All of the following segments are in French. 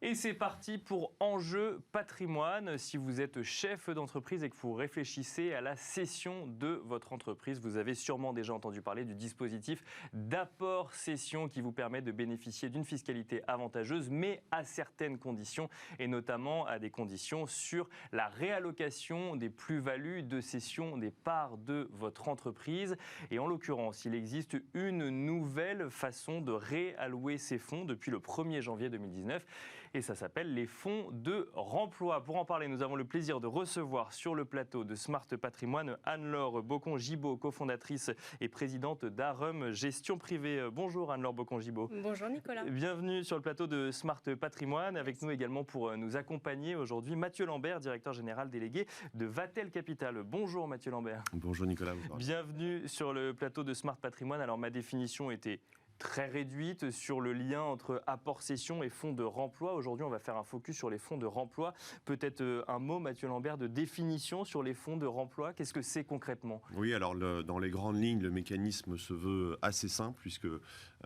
Et c'est parti pour Enjeu Patrimoine. Si vous êtes chef d'entreprise et que vous réfléchissez à la cession de votre entreprise, vous avez sûrement déjà entendu parler du dispositif d'apport cession qui vous permet de bénéficier d'une fiscalité avantageuse, mais à certaines conditions, et notamment à des conditions sur la réallocation des plus-values de cession des parts de votre entreprise. Et en l'occurrence, il existe une nouvelle façon de réallouer ces fonds depuis le 1er janvier 2019. Et ça s'appelle les fonds de remploi. Pour en parler, nous avons le plaisir de recevoir sur le plateau de Smart Patrimoine Anne-Laure Bocon-Gibaud, cofondatrice et présidente d'Arum Gestion Privée. Bonjour Anne-Laure Bocon-Gibaud. Bonjour Nicolas. Bienvenue sur le plateau de Smart Patrimoine. Avec nous également pour nous accompagner aujourd'hui Mathieu Lambert, directeur général délégué de Vatel Capital. Bonjour Mathieu Lambert. Bonjour Nicolas. Bienvenue sur le plateau de Smart Patrimoine. Alors ma définition était très réduite sur le lien entre apport-cession et fonds de remploi. Aujourd'hui, on va faire un focus sur les fonds de remploi. Peut-être un mot, Mathieu Lambert, de définition sur les fonds de remploi. Qu'est-ce que c'est concrètement ? Oui, alors dans les grandes lignes, le mécanisme se veut assez simple puisque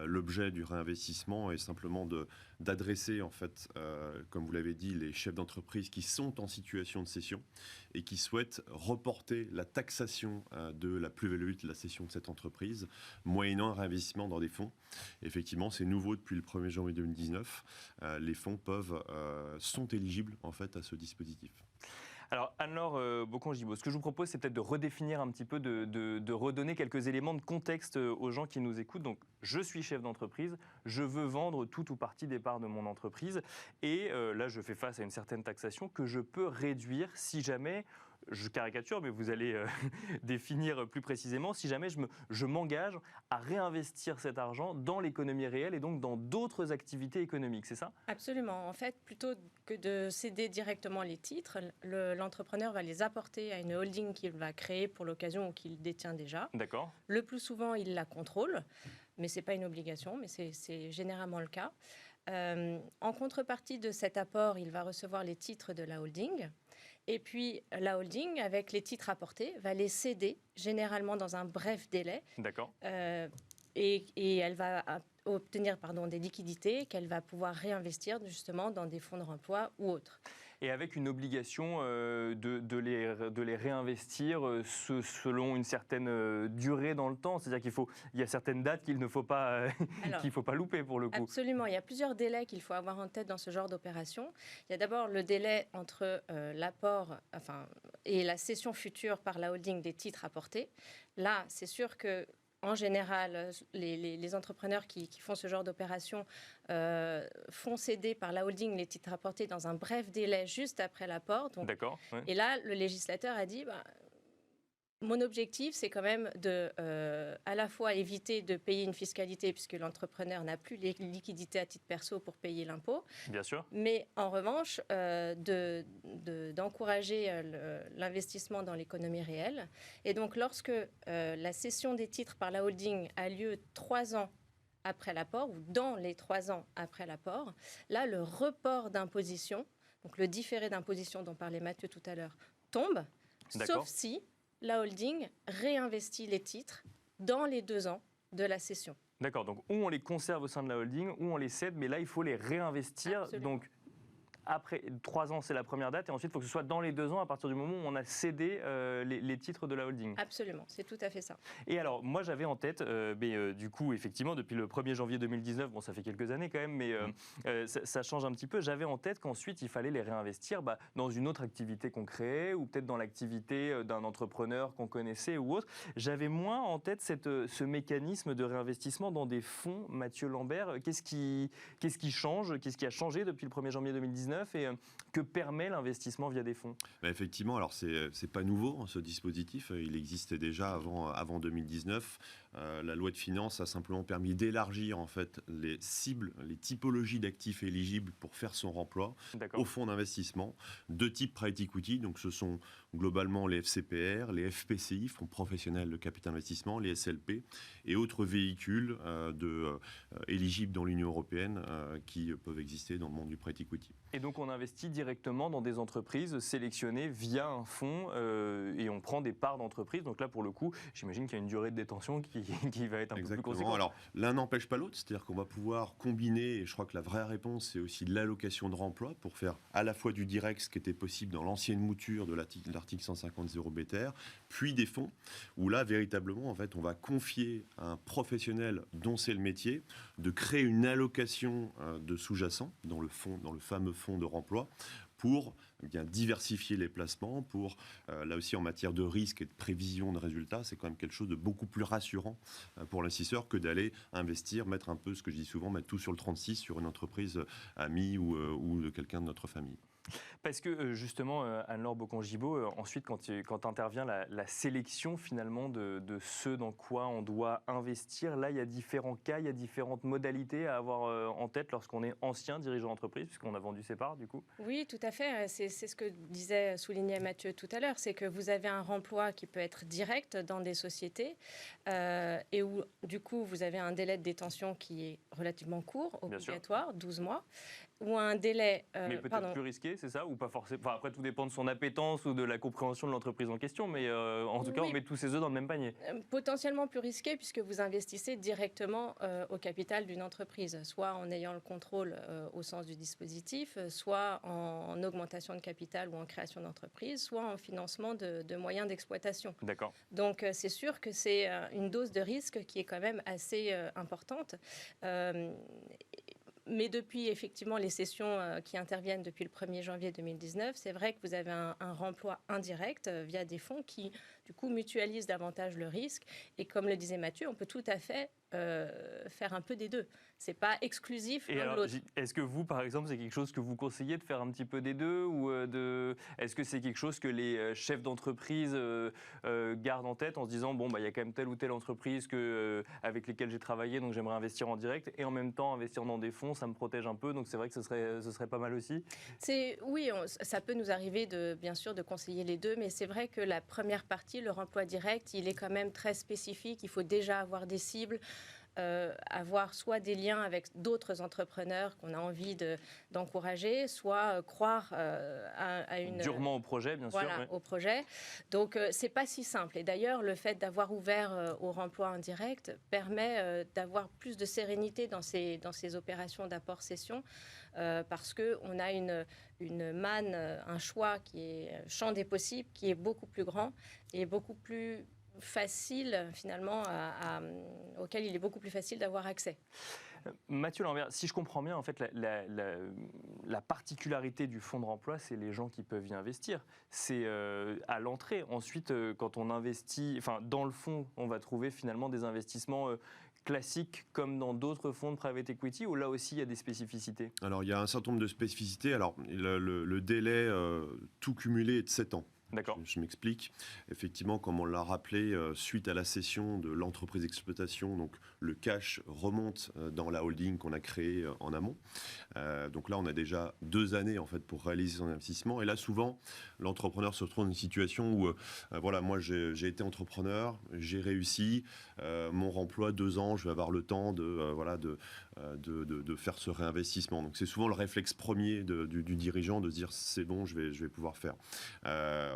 l'objet du réinvestissement est simplement d'adresser, en fait, comme vous l'avez dit, les chefs d'entreprise qui sont en situation de cession et qui souhaitent reporter la taxation de la plus-value de la cession de cette entreprise, moyennant un réinvestissement dans des fonds. Effectivement, c'est nouveau depuis le 1er janvier 2019. Les fonds sont éligibles en fait à ce dispositif. Alors Anne-Laure Bocon-Gibaud, ce que je vous propose, c'est peut-être de redéfinir un petit peu, de redonner quelques éléments de contexte aux gens qui nous écoutent. Donc, je suis chef d'entreprise, je veux vendre tout ou partie des parts de mon entreprise et là, je fais face à une certaine taxation que je peux réduire si jamais, je caricature, mais vous allez définir plus précisément, si jamais je m'engage à réinvestir cet argent dans l'économie réelle et donc dans d'autres activités économiques, c'est ça ? Absolument. En fait, plutôt que de céder directement les titres, l'entrepreneur va les apporter à une holding qu'il va créer pour l'occasion ou qu'il détient déjà. D'accord. Le plus souvent, il la contrôle, mais ce n'est pas une obligation, mais c'est généralement le cas. En contrepartie de cet apport, il va recevoir les titres de la holding. Et puis, la holding, avec les titres apportés, va les céder, généralement dans un bref délai. D'accord. Et elle va obtenir des liquidités qu'elle va pouvoir réinvestir justement dans des fonds de remploi ou autres. Et avec une obligation de les réinvestir selon une certaine durée dans le temps. C'est-à-dire qu'il y a certaines dates qu'il ne faut pas, qu'il faut pas louper pour le coup. Absolument. Il y a plusieurs délais qu'il faut avoir en tête dans ce genre d'opération. Il y a d'abord le délai entre l'apport et la cession future par la holding des titres apportés. Là, c'est sûr que en général, les entrepreneurs qui font ce genre d'opération font céder par la holding les titres apportés dans un bref délai juste après l'apport. D'accord. Ouais. Et là, le législateur a dit mon objectif, c'est quand même à la fois éviter de payer une fiscalité puisque l'entrepreneur n'a plus les liquidités à titre perso pour payer l'impôt. Bien sûr. Mais en revanche, d'encourager l'investissement dans l'économie réelle. Et donc, lorsque la cession des titres par la holding a lieu 3 ans après l'apport ou dans les 3 ans après l'apport, là, le report d'imposition, donc le différé d'imposition dont parlait Mathieu tout à l'heure, tombe, sauf si la holding réinvestit les titres dans les 2 ans de la cession. D'accord, donc ou on les conserve au sein de la holding, ou on les cède, mais là, il faut les réinvestir. Absolument. Donc, après 3 ans, c'est la première date, et ensuite, il faut que ce soit dans les 2 ans, à partir du moment où on a cédé les titres de la holding. Absolument, c'est tout à fait ça. Et alors, moi, j'avais en tête, du coup, effectivement, depuis le 1er janvier 2019, bon, ça fait quelques années quand même, mais ça change un petit peu, j'avais en tête qu'ensuite, il fallait les réinvestir dans une autre activité qu'on créait, ou peut-être dans l'activité d'un entrepreneur qu'on connaissait ou autre. J'avais moins en tête ce mécanisme de réinvestissement dans des fonds. Mathieu Lambert, qu'est-ce qui change ? Qu'est-ce qui a changé depuis le 1er janvier 2019 ? Et que permet l'investissement via des fonds ? Effectivement, alors c'est pas nouveau ce dispositif, il existait déjà avant 2019. La loi de finances a simplement permis d'élargir en fait les cibles, les typologies d'actifs éligibles pour faire son remploi aux fonds d'investissement de type private equity. Donc ce sont globalement les FCPR, les FPCI, fonds professionnels de capital investissement, les SLP et autres véhicules éligibles dans l'Union européenne qui peuvent exister dans le monde du private equity. Et donc on investit directement dans des entreprises sélectionnées via un fonds et on prend des parts d'entreprise. Donc là pour le coup, j'imagine qu'il y a une durée de détention qui qui va être un peu plus conséquent. Alors, l'un n'empêche pas l'autre, c'est-à-dire qu'on va pouvoir combiner, et je crois que la vraie réponse, c'est aussi l'allocation de remploi pour faire à la fois du direct, ce qui était possible dans l'ancienne mouture de l'article 150.0 BTR, puis des fonds, où là, véritablement, en fait, on va confier à un professionnel dont c'est le métier de créer une allocation de sous-jacent dans le fameux fonds de remploi, pour bien diversifier les placements, pour, là aussi en matière de risque et de prévision de résultats, c'est quand même quelque chose de beaucoup plus rassurant pour l'investisseur que d'aller investir, mettre un peu, ce que je dis souvent, mettre tout sur le 36 sur une entreprise amie ou de quelqu'un de notre famille. Parce que justement, Anne-Laure Bocon-Gibaud, ensuite quand intervient la sélection finalement de ce dans quoi on doit investir, là il y a différents cas, il y a différentes modalités à avoir en tête lorsqu'on est ancien dirigeant d'entreprise, puisqu'on a vendu ses parts du coup. Oui, tout à fait. C'est ce que soulignait Mathieu tout à l'heure, c'est que vous avez un remploi qui peut être direct dans des sociétés et où du coup vous avez un délai de détention qui est relativement court, obligatoire, 12 mois. Ou un délai... mais peut-être plus risqué, c'est ça? Ou pas forcément? Enfin, après, tout dépend de son appétence ou de la compréhension de l'entreprise en question, mais en tout cas, on met tous ses œufs dans le même panier. Potentiellement plus risqué, puisque vous investissez directement au capital d'une entreprise, soit en ayant le contrôle au sens du dispositif, soit en augmentation de capital ou en création d'entreprise, soit en financement de moyens d'exploitation. D'accord. Donc, c'est sûr que c'est une dose de risque qui est quand même assez importante. Mais depuis, effectivement, les cessions qui interviennent depuis le 1er janvier 2019, c'est vrai que vous avez un remploi indirect via des fonds qui, du coup, mutualisent davantage le risque. Et comme le disait Mathieu, on peut tout à fait faire un peu des deux. C'est pas exclusif l'un de l'autre. Est-ce que vous, par exemple, c'est quelque chose que vous conseillez de faire un petit peu des deux, ou est-ce que c'est quelque chose que les chefs d'entreprise gardent en tête en se disant bon, il y a quand même telle ou telle entreprise avec lesquelles j'ai travaillé, donc j'aimerais investir en direct, et en même temps investir dans des fonds, ça me protège un peu, donc c'est vrai que ce serait pas mal aussi. Oui, ça peut nous arriver bien sûr de conseiller les deux, mais c'est vrai que la première partie, le remploi direct, il est quand même très spécifique. Il faut déjà avoir des cibles. Avoir soit des liens avec d'autres entrepreneurs qu'on a envie d'encourager, soit croire à une... Durement au projet, bien sûr. Voilà, au projet. Donc, c'est pas si simple. Et d'ailleurs, le fait d'avoir ouvert au remploi indirect permet d'avoir plus de sérénité dans ces opérations d'apport-cession parce qu'on a une manne, un choix qui est champ des possibles, qui est beaucoup plus grand et beaucoup plus facile finalement auquel il est beaucoup plus facile d'avoir accès. Mathieu Lambert, si je comprends bien, en fait, la particularité du fonds de remploi, c'est les gens qui peuvent y investir. C'est à l'entrée. Ensuite, quand on investit, dans le fonds, on va trouver finalement des investissements classiques comme dans d'autres fonds de private equity, où là aussi il y a des spécificités. Alors il y a un certain nombre de spécificités. Alors le délai tout cumulé est de 7 ans. D'accord. Je m'explique. Effectivement, comme on l'a rappelé, suite à la cession de l'entreprise d'exploitation, donc le cash remonte dans la holding qu'on a créée en amont. Donc là, on a déjà 2 années en fait pour réaliser son investissement. Et là, souvent, l'entrepreneur se retrouve dans une situation où, voilà, moi j'ai été entrepreneur, j'ai réussi, mon remploi 2 ans, je vais avoir le temps de faire ce réinvestissement. Donc c'est souvent le réflexe premier du dirigeant de se dire c'est bon, je vais pouvoir faire.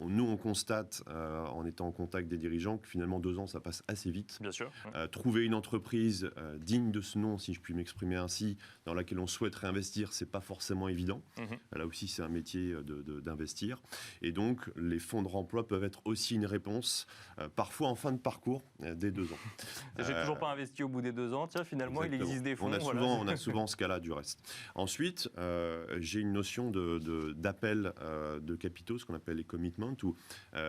Nous, on constate, en étant en contact des dirigeants, que finalement 2 ans, ça passe assez vite. Bien sûr. Trouver une entreprise digne de ce nom, si je puis m'exprimer ainsi, dans laquelle on souhaite réinvestir, c'est pas forcément évident. Là aussi, c'est un métier d'investir. Et donc, les fonds de remploi peuvent être aussi une réponse, parfois en fin de parcours, dès 2 ans. J'ai toujours pas investi au bout des 2 ans. Tiens, finalement, exactement. Il existe des fonds. On a souvent ce cas-là, du reste. Ensuite, j'ai une notion d'appel de capitaux, ce qu'on appelle les commitments.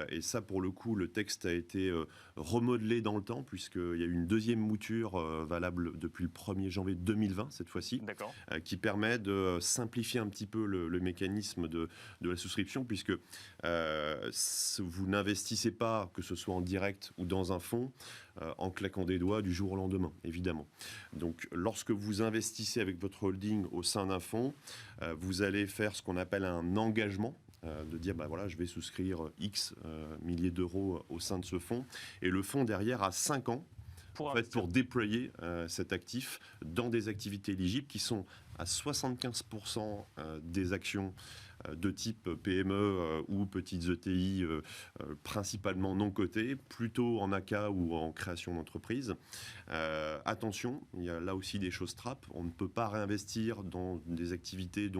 Et ça, pour le coup, le texte a été remodelé dans le temps, puisqu'il y a eu une deuxième mouture valable depuis le 1er janvier 2020, cette fois-ci, qui permet de simplifier un petit peu le mécanisme de la souscription, puisque vous n'investissez pas, que ce soit en direct ou dans un fonds, en claquant des doigts du jour au lendemain, évidemment. Donc, lorsque vous investissez avec votre holding au sein d'un fonds, vous allez faire ce qu'on appelle un engagement, de dire, voilà, je vais souscrire X milliers d'euros au sein de ce fonds. Et le fonds, derrière, a 5 ans pour déployer cet actif dans des activités éligibles qui sont à 75% des actions de type PME ou petites ETI, principalement non cotées, plutôt en AK ou en création d'entreprise. Attention, il y a là aussi des choses trappes. On ne peut pas réinvestir dans des activités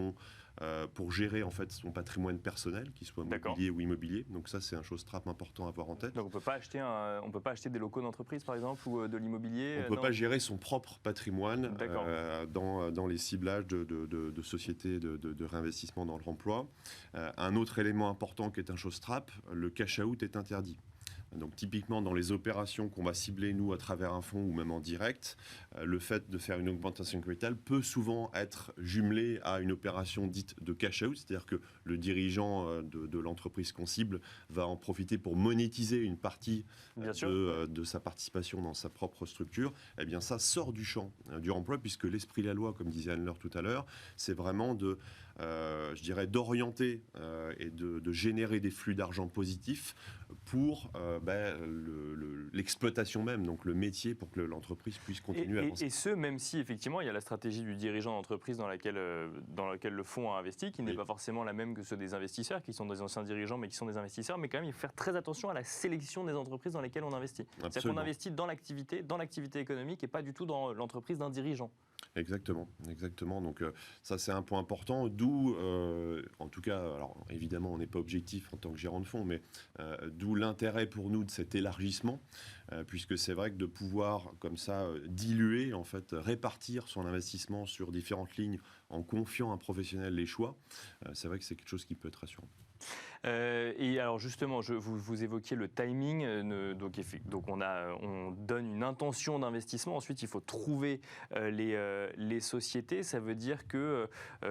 pour gérer en fait son patrimoine personnel, qu'il soit mobilier ou immobilier. Donc ça, c'est un chose trappe important à avoir en tête. Donc on peut pas acheter des locaux d'entreprise par exemple ou de l'immobilier. On ne peut pas gérer son propre patrimoine dans les ciblages de sociétés de réinvestissement dans l'emploi. Un autre élément important qui est un chose trappe, le cash out est interdit. Donc typiquement dans les opérations qu'on va cibler nous à travers un fonds ou même en direct, le fait de faire une augmentation de capital peut souvent être jumelé à une opération dite de cash out, c'est-à-dire que le dirigeant de l'entreprise qu'on cible va en profiter pour monétiser une partie de sa participation dans sa propre structure. Eh bien ça sort du champ du remploi, puisque l'esprit de la loi, comme disait Anne-Laure tout à l'heure, c'est vraiment d'orienter et de générer des flux d'argent positifs pour l'exploitation même, donc le métier, pour que l'entreprise puisse continuer à avancer. Et ce, même si effectivement il y a la stratégie du dirigeant d'entreprise dans laquelle le fonds a investi, qui n'est pas forcément la même que ceux des investisseurs, qui sont des anciens dirigeants mais qui sont des investisseurs, mais quand même il faut faire très attention à la sélection des entreprises dans lesquelles on investit. C'est-à-dire qu'on investit dans l'activité économique et pas du tout dans l'entreprise d'un dirigeant. Exactement. Donc ça c'est un point important, d'où, en tout cas, alors évidemment on n'est pas objectif en tant que gérant de fonds, mais d'où l'intérêt pour nous de cet élargissement, puisque c'est vrai que de pouvoir comme ça diluer, en fait, répartir son investissement sur différentes lignes en confiant à un professionnel les choix, c'est vrai que c'est quelque chose qui peut être rassurant. Et alors justement, vous évoquiez le timing. Donc on donne une intention d'investissement. Ensuite, il faut trouver les sociétés. Ça veut dire que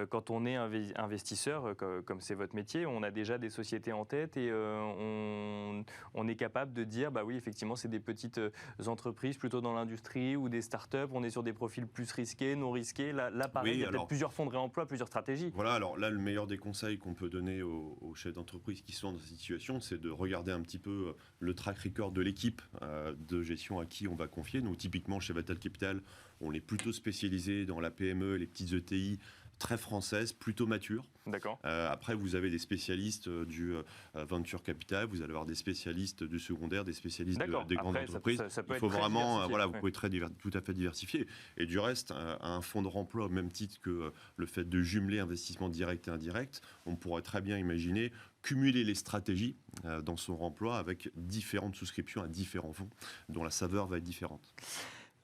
quand on est investisseur, comme c'est votre métier, on a déjà des sociétés en tête et on est capable de dire, bah oui, effectivement, c'est des petites entreprises plutôt dans l'industrie ou des startups. On est sur des profils plus risqués, non risqués. Là pareil, il y a peut-être plusieurs fonds de réemploi, plusieurs stratégies. Voilà. Alors là, le meilleur des conseils qu'on peut donner aux chefs d'entreprise qui sont dans cette situation, c'est de regarder un petit peu le track record de l'équipe de gestion à qui on va confier. Donc typiquement chez Vatal Capital, on est plutôt spécialisé dans la PME, les petites ETI, très françaises, plutôt matures. D'accord. Après, vous avez des spécialistes du venture capital, vous allez avoir des spécialistes du secondaire, des spécialistes des grandes entreprises. Ça peut Il faut être vraiment, vous pouvez tout à fait diversifier. Et du reste, un fonds de remploi, au même titre que le fait de jumeler investissement direct et indirect, on pourrait très bien imaginer cumuler les stratégies dans son remploi avec différentes souscriptions à différents fonds dont la saveur va être différente.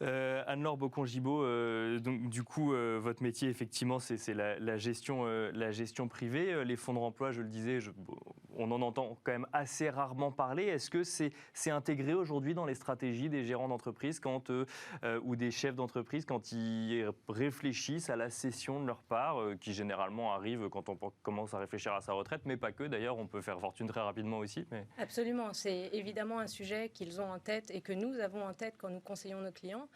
Anne-Laure Bocon-Gibaud, donc du coup, votre métier, effectivement, c'est la gestion privée. Les fonds de remploi, je le disais, on en entend quand même assez rarement parler. Est-ce que c'est intégré aujourd'hui dans les stratégies des gérants d'entreprise ou des chefs d'entreprise quand ils réfléchissent à la cession de leur part, qui généralement arrive quand on commence à réfléchir à sa retraite, mais pas que. D'ailleurs, on peut faire fortune très rapidement aussi. Absolument. C'est évidemment un sujet qu'ils ont en tête et que nous avons en tête quand nous conseillons nos clients.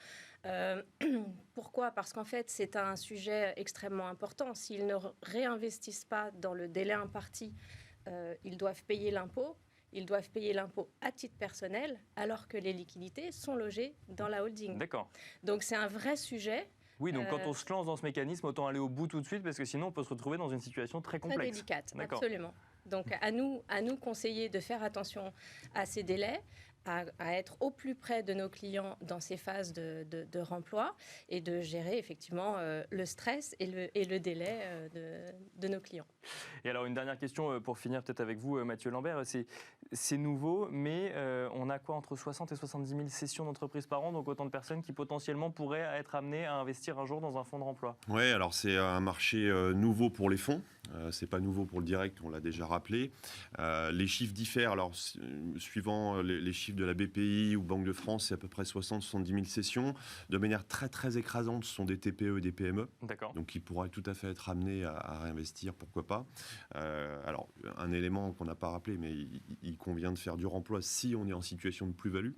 Pourquoi ? Parce qu'en fait, c'est un sujet extrêmement important. S'ils ne réinvestissent pas dans le délai imparti, ils doivent payer l'impôt. Ils doivent payer l'impôt à titre personnel, alors que les liquidités sont logées dans la holding. D'accord. Donc, c'est un vrai sujet. Oui, donc quand on se lance dans ce mécanisme, autant aller au bout tout de suite, parce que sinon, on peut se retrouver dans une situation très complexe. Très délicate, absolument. Donc, à nous conseiller de faire attention à ces délais, à être au plus près de nos clients dans ces phases de remploi et de gérer effectivement le stress et le délai de nos clients. Et alors une dernière question pour finir peut-être avec vous Mathieu Lambert, c'est nouveau mais on a quoi entre 60 et 70 000 sessions d'entreprise par an, donc autant de personnes qui potentiellement pourraient être amenées à investir un jour dans un fonds de remploi. Oui, alors c'est un marché nouveau pour les fonds, c'est pas nouveau pour le direct, on l'a déjà rappelé. Les chiffres diffèrent, alors suivant les chiffres de la BPI ou Banque de France, c'est à peu près 60-70 000 sessions. De manière très très écrasante, ce sont des TPE et des PME. D'accord. Donc ils pourraient tout à fait être amenés à réinvestir, pourquoi pas. Alors un élément qu'on n'a pas rappelé, mais il convient de faire du remploi si on est en situation de plus-value.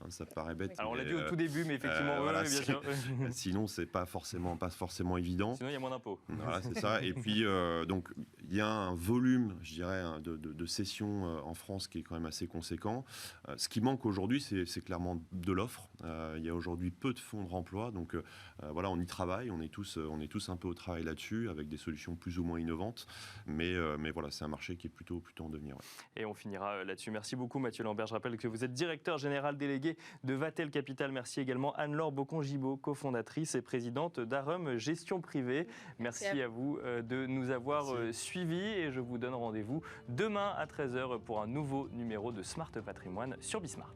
Hein, ça paraît bête. Alors on l'a mais, dit au tout début, mais effectivement, voilà, bien sûr. sinon, c'est pas forcément évident. Sinon, il y a moins d'impôts. Voilà, c'est ça. Et puis, donc, il y a un volume, je dirais, de cessions en France qui est quand même assez conséquent. Ce qui manque aujourd'hui, c'est clairement de l'offre. Il y a aujourd'hui peu de fonds de remploi. Donc, voilà, on y travaille. On est tous un peu au travail là-dessus, avec des solutions plus ou moins innovantes. Mais voilà, c'est un marché qui est plutôt en devenir. Ouais. Et on finira là-dessus. Merci beaucoup, Mathieu Lambert. Je rappelle que vous êtes directeur général délégué de Vatel Capital. Merci également Anne-Laure Bocon-Gibaud, cofondatrice et présidente d'Arum Gestion Privée. Merci à vous de nous avoir suivis et je vous donne rendez-vous demain à 13h pour un nouveau numéro de Smart Patrimoine sur Bismart.